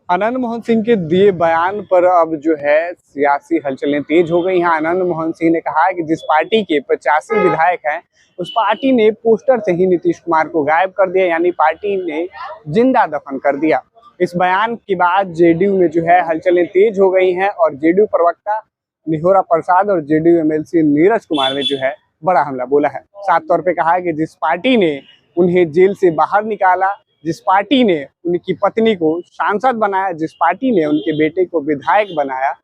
आनंद मोहन सिंह के दिए बयान पर अब जो है सियासी हलचलें तेज हो गई हैं। आनंद मोहन सिंह ने कहा है कि जिस पार्टी के 85 विधायक हैं उस पार्टी ने पोस्टर से ही नीतीश कुमार को गायब कर दिया, यानी पार्टी ने जिंदा दफन कर दिया। इस बयान के बाद जेडीयू में जो है हलचलें तेज हो गई हैं और जेडीयू प्रवक्ता निहोरा प्रसाद और जेडीयू एमएलसी नीरज कुमार ने जो है बड़ा हमला बोला है। साफ तौर पे कहा है कि जिस पार्टी ने उन्हें जेल से बाहर निकाला, जिस पार्टी ने उनकी पत्नी को सांसद बनाया, जिस पार्टी ने उनके बेटे को विधायक बनाया,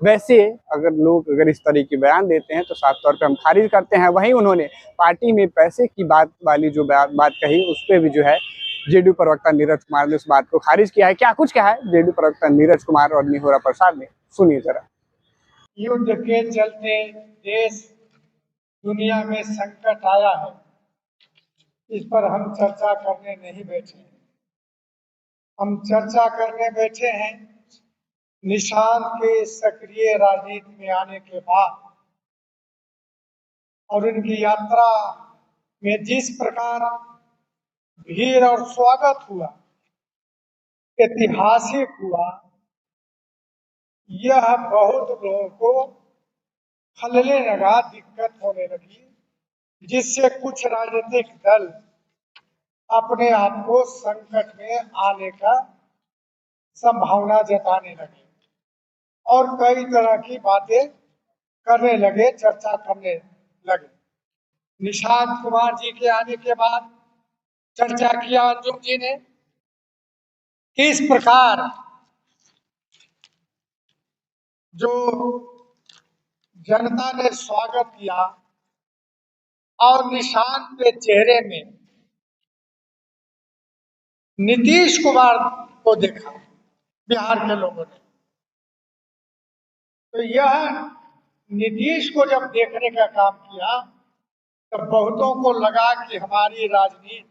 वैसे अगर इस तरह के बयान देते हैं तो साफ तौर पे हम खारिज करते हैं। वहीं उन्होंने पार्टी में पैसे की बात वाली जो बात कही उस पर भी जो है जेडीयू प्रवक्ता नीरज कुमार ने उस बात को खारिज किया है। क्या कुछ कहा है जेडीयू प्रवक्ता नीरज कुमार और निहोरा प्रसाद ने, सुनिए जरा। युद्ध के चलते देश दुनिया में संकट आया है, इस पर हम चर्चा करने नहीं बैठे। हम चर्चा करने बैठे हैं निशांत के सक्रिय राजनीति में आने के बाद और उनकी यात्रा में जिस प्रकार भीड़ और स्वागत हुआ, ऐतिहासिक हुआ, यह बहुत लोगों को खलने लगा, दिक्कत होने लगी, जिससे कुछ राजनीतिक दल अपने आप को संकट में आने का संभावना जताने लगे और कई तरह की बातें करने लगे, चर्चा करने लगे। निशांत कुमार जी के आने के बाद चर्चा किया अर्जुन जी ने किस प्रकार जो जनता ने स्वागत किया और निशांत के चेहरे में नीतीश कुमार को देखा बिहार के लोगों ने, तो यह नीतीश को जब देखने का काम किया तो बहुतों को लगा कि हमारी राजनीति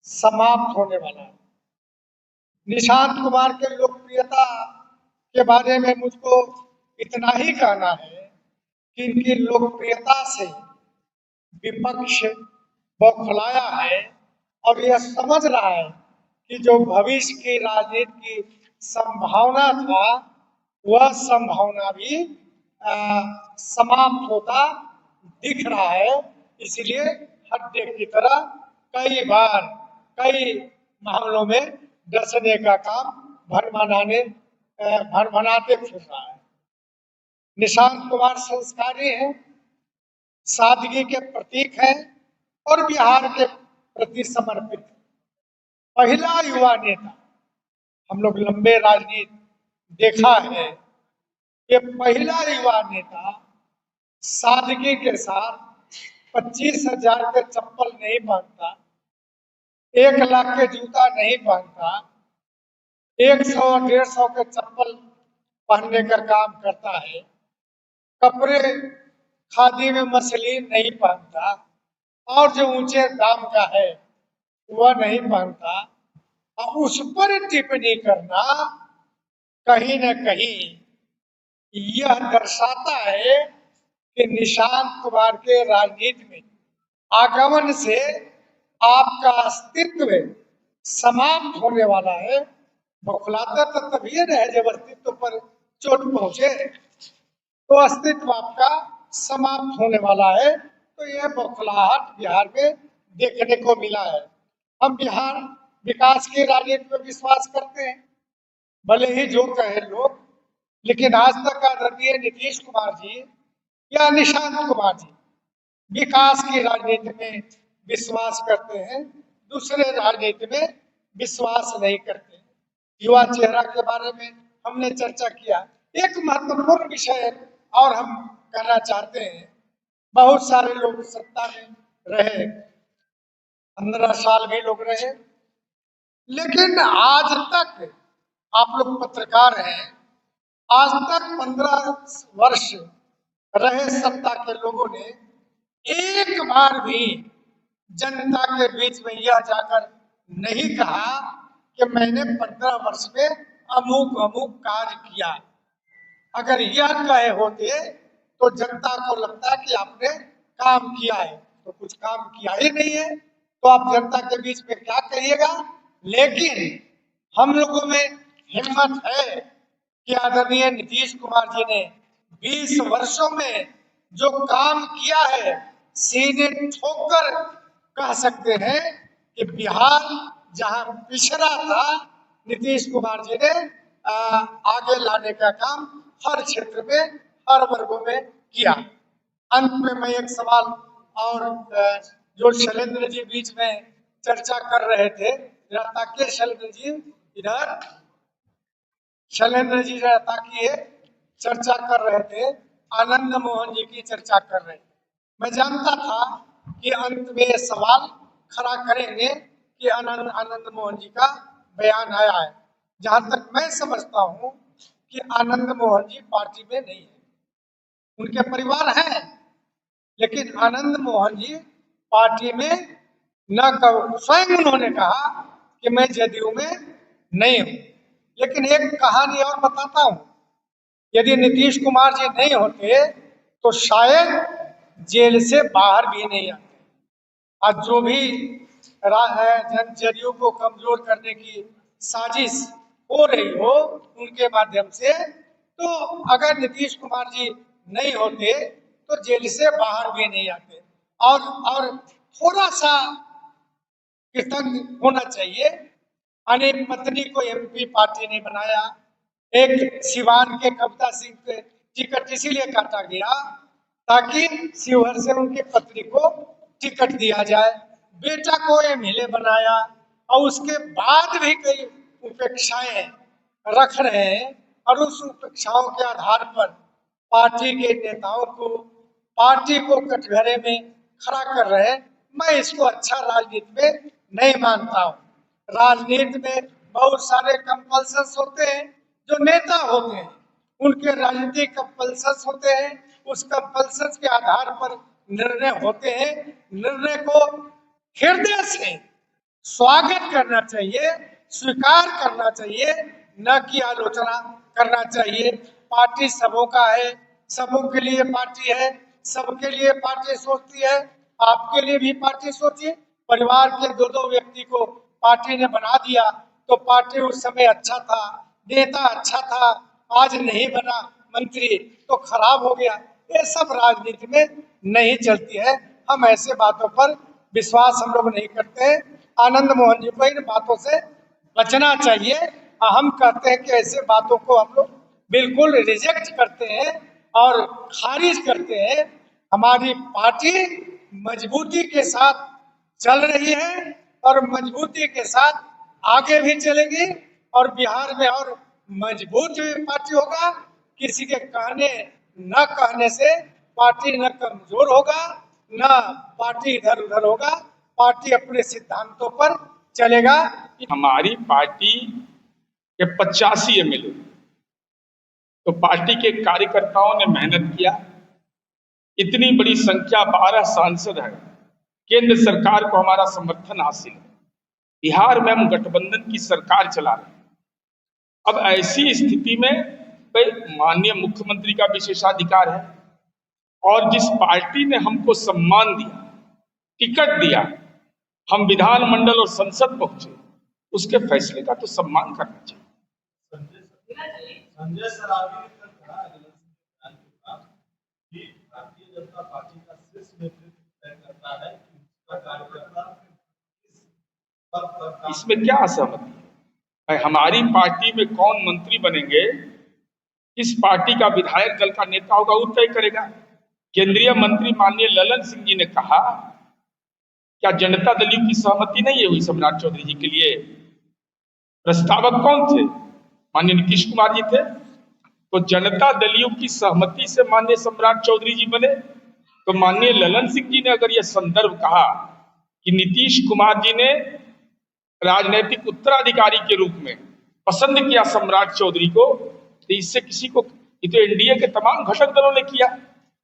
समाप्त होने वाला है। निशांत कुमार के लोकप्रियता के बारे में मुझको इतना ही कहना है कि इनकी लोकप्रियता से विपक्ष बौखलाया है और यह समझ रहा है कि जो भविष्य की राजनीति की संभावना था वह संभावना भी समाप्त होता दिख रहा है। इसलिए हड्डे की तरह कई बार कई मामलों में डसने का काम भरमनाते फिर रहा है। निशांत कुमार संस्कारी है, सादगी के प्रतीक है और बिहार के प्रति समर्पित है। पहला युवा नेता, हम लोग लंबे राजनीति देखा है, ये पहला युवा नेता सादगी के साथ 25,000 के चप्पल नहीं पहनता, 1 लाख के जूता नहीं पहनता, 100-150 के चप्पल पहनने का काम करता है, कपड़े खादी में मसलिन नहीं पहनता और जो ऊंचे दाम का है वह नहीं पहनता। और उस पर टिप्पणी करना कहीं न कहीं यह दर्शाता है कि निशांत कुमार के राजनीति में आगमन से आपका अस्तित्व समाप्त होने वाला है। बौखलाता तो तभी रहे जब अस्तित्व पर चोट पहुंचे, तो अस्तित्व आपका समाप्त होने वाला है। तो यह बौखलाहट बिहार में देखने को मिला है। हम बिहार विकास की राजनीति में विश्वास करते हैं, भले ही जो कहे लोग, लेकिन आज तक आदरणीय नीतीश कुमार जी या निशांत कुमार जी विकास की राजनीति में विश्वास करते हैं, दूसरे राजनीति में विश्वास नहीं करते। युवा चेहरा के बारे में हमने चर्चा किया। एक महत्वपूर्ण विषय और हम कहना चाहते हैं, बहुत सारे लोग सत्ता में रहे, 15 साल भी लोग रहे, लेकिन आज तक आप लोग पत्रकार हैं, आज तक 15 वर्ष रहे सत्ता के लोगों ने एक बार भी जनता के बीच में यह जाकर नहीं कहा कि मैंने 15 वर्ष में अमुक अमुक कार्य किया। अगर यह कहे होते तो जनता को लगता कि आपने काम किया है, तो कुछ काम किया ही नहीं है तो आप जनता के बीच में क्या कहिएगा। लेकिन हम लोगों में हिम्मत है कि आदरणीय नीतीश कुमार जी ने 20 वर्षों में जो काम किया है, सीने ठोक कर कह सकते हैं कि बिहार जहां पिछड़ा था, नीतीश कुमार जी ने आगे लाने का काम हर क्षेत्र में, हर वर्गों में किया। अंत में मैं एक सवाल और जो शैलेंद्र जी बीच में चर्चा कर रहे थे, जरा ताकिए शैलेंद्र जी इधर, शैलेंद्र जी जरा ताकिए, चर्चा कर रहे थे, आनंद मोहन जी की चर्चा कर रहे थे। मैं जानता था कि अंत में ये सवाल खड़ा करेंगे कि आनंद आनंद मोहन जी का बयान आया है। जहां तक मैं समझता हूं कि आनंद मोहन जी पार्टी में नहीं है, उनके परिवार हैं, लेकिन आनंद मोहन जी पार्टी में न स्वयं उन्होंने कहा कि मैं जदयू में नहीं हूं। लेकिन एक कहानी और बताता हूं, यदि नीतीश कुमार जी नहीं होते तो शायद जेल से बाहर भी नहीं आते। आज जो भी जदयू को कमजोर करने की साजिश हो रही हो उनके माध्यम से, तो अगर नीतीश कुमार जी नहीं होते तो जेल से बाहर भी नहीं आते। और थोड़ा सा कृतज्ञ होना चाहिए, अनेक पत्नी को एमपी पार्टी ने बनाया, एक सिवान के कविता सिंह के टिकट इसीलिए काटा गया ताकि शिवहर से उनकी पत्नी को टिकट दिया जाए, बेटा को एमएलए बनाया, और उसके बाद भी कई उपेक्षाएं रख रहे हैं, और उस उपेक्षाओं के आधार पर पार्टी के नेताओं को, पार्टी को कटघरे में खड़ा कर रहे हैं। मैं इसको अच्छा राजनीति में नहीं मानता हूँ। राजनीति में बहुत सारे कंपल्सन्स होते हैं, जो नेता होते हैं उनके राजनीतिक कंपल्सन्स होते हैं, उस कंपल्सन्स के आधार पर निर्णय होते हैं। निर्णय को हृदय से स्वागत करना चाहिए, स्वीकार करना चाहिए, न कि आलोचना करना चाहिए। पार्टी सबों का है, सबों के लिए पार्टी है, सबके लिए पार्टी सोचती है। आपके लिए भी पार्टी सोची। परिवार के दो दो व्यक्ति को पार्टी ने बना दिया तो पार्टी उस समय अच्छा था, नेता अच्छा था, आज नहीं बना मंत्री तो खराब हो गया। ये सब राजनीति में नहीं चलती है। हम ऐसे बातों पर विश्वास हम लोग नहीं करते हैं। आनंद मोहन जी को इन बातों से बचना चाहिए। हम कहते हैं कि ऐसे बातों को हम लोग बिल्कुल रिजेक्ट करते हैं और खारिज करते हैं। हमारी पार्टी मजबूती के साथ चल रही है और मजबूती के साथ आगे भी चलेगी, और बिहार में और मजबूत पार्टी होगा। किसी के कहने न कहने से पार्टी न कमजोर होगा, न पार्टी इधर उधर होगा। पार्टी अपने सिद्धांतों पर चलेगा। हमारी पार्टी के 85 एमएलए, तो पार्टी के कार्यकर्ताओं ने मेहनत किया। इतनी बड़ी संख्या 12 सांसद है, केंद्र सरकार को हमारा समर्थन हासिल है। बिहार में हम गठबंधन की सरकार चला रहे हैं। अब ऐसी स्थिति में माननीय मुख्यमंत्री का विशेषाधिकार है, और जिस पार्टी ने हमको सम्मान दिया, टिकट दिया, हम विधानमंडल और संसद पहुंचे, उसके फैसले का तो सम्मान करना चाहिए। संजय सरावगी ने कहा कि भारतीय जनता पार्टी का शीर्ष नेतृत्व तय करता है कि उसका कार्यकर्ता इसमें क्या असहमति है? हमारी पार्टी में कौन मंत्री बनेंगे, किस पार्टी का विधायक दल का नेता होगा, वो तय करेगा। केंद्रीय मंत्री माननीय ललन सिंह जी ने कहा, क्या जनता दल की सहमति नहीं है हुई सम्राट चौधरी जी के लिए? प्रस्तावक कौन थे? माननीय नीतीश कुमार जी थे। तो जनता दलियों की सहमति से माननीय सम्राट चौधरी जी बने। तो माननीय ललन सिंह जी ने अगर यह संदर्भ कहा कि नीतीश कुमार जी ने राजनीतिक उत्तराधिकारी के रूप में पसंद किया सम्राट चौधरी को, तो इससे किसी को, ये तो एनडीए के तमाम घटक दलों ने किया।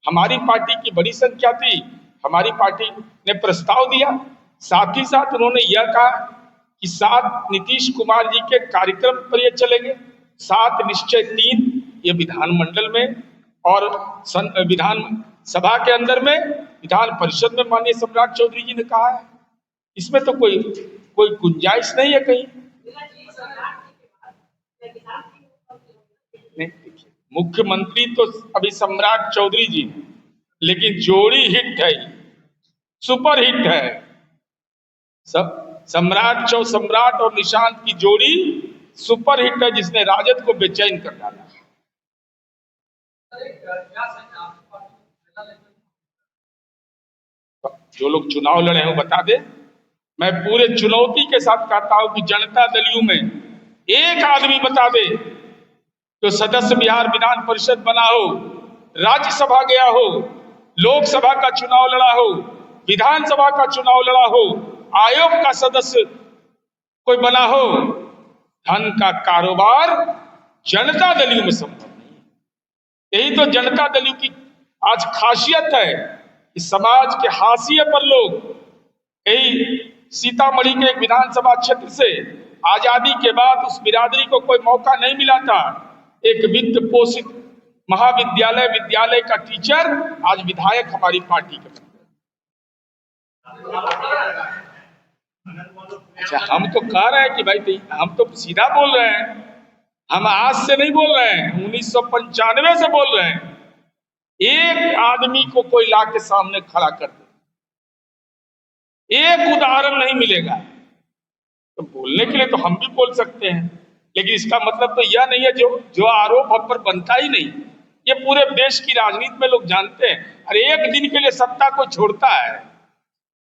हमारी पार्टी की बड़ी संख्या थी, हमारी पार्टी ने प्रस्ताव दिया। साथ ही साथ उन्होंने यह कहा कि 7 नीतीश कुमार जी के कार्यक्रम पर ये चलेंगे, 7 निश्चय 3 ये विधानमंडल में और विधान सभा के अंदर में, विधान परिषद में माननीय सम्राट चौधरी जी ने कहा है। इसमें तो कोई गुंजाइश नहीं है कहीं। नहीं, देखिए, मुख्यमंत्री तो अभी सम्राट चौधरी जी हैं, लेकिन जोड़ी हिट है, सुपर हिट है। सब सम्राट और निशांत की जोड़ी सुपर हिट है, जिसने राजद को बेचैन कर डाला। जो लोग चुनाव लड़े हैं वो बता दे। मैं पूरे चुनौती के साथ कहता हूं कि जनता दल यू में एक आदमी बता दे जो सदस्य बिहार विधान परिषद बना हो, राज्यसभा गया हो, लोकसभा का चुनाव लड़ा हो, विधानसभा का चुनाव लड़ा हो, आयोग का सदस्य कोई बना हो। धन का कारोबार जनता दल यू में संभव नहीं। यही तो जनता दल यू की आज खासियत है कि समाज के हाशिए पर लोग, यही सीतामढ़ी के एक विधानसभा क्षेत्र से आजादी के बाद उस बिरादरी को कोई मौका नहीं मिला था। एक वित्त पोषित महाविद्यालय विद्यालय का टीचर आज विधायक हमारी पार्टी के। अच्छा, हम तो कह रहे हैं कि भाई हम तो सीधा बोल रहे हैं, हम आज से नहीं बोल रहे हैं, 1995 से बोल रहे हैं। एक आदमी को कोई ला के सामने खड़ा कर दे, एक उदाहरण नहीं मिलेगा। तो बोलने के लिए तो हम भी बोल सकते हैं, लेकिन इसका मतलब तो यह नहीं है जो आरोप हम पर बनता ही नहीं। ये पूरे देश की राजनीति में लोग जानते हैं। अरे एक दिन के लिए सत्ता को छोड़ता है।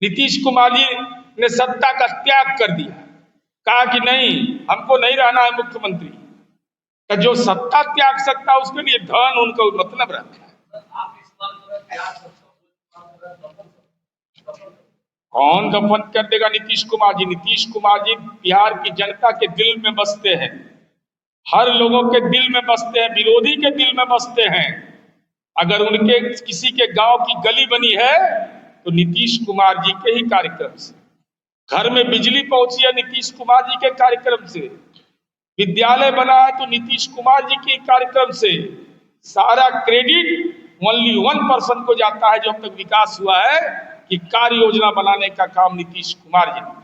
नीतीश कुमार जी ने सत्ता का त्याग कर दिया, कहा कि नहीं, हमको नहीं रहना है मुख्यमंत्री। तो जो सत्ता त्याग सकता है उसके लिए धन उनको मतलब रखा है। कौन दफन कर देगा नीतीश कुमार जी? नीतीश कुमार जी बिहार की जनता के दिल में बसते हैं, हर लोगों के दिल में बसते हैं, विरोधी के दिल में बसते हैं। अगर उनके किसी के गांव की गली बनी है तो नीतीश कुमार जी के ही कार्यक्रम से, घर में बिजली पहुंची है नीतीश कुमार जी के कार्यक्रम से, विद्यालय बना है तो नीतीश कुमार जी के कार्यक्रम से। सारा क्रेडिट ओनली 1% को जाता है जो अब तक विकास हुआ है, कि कार्य योजना बनाने का काम नीतीश कुमार जी ने।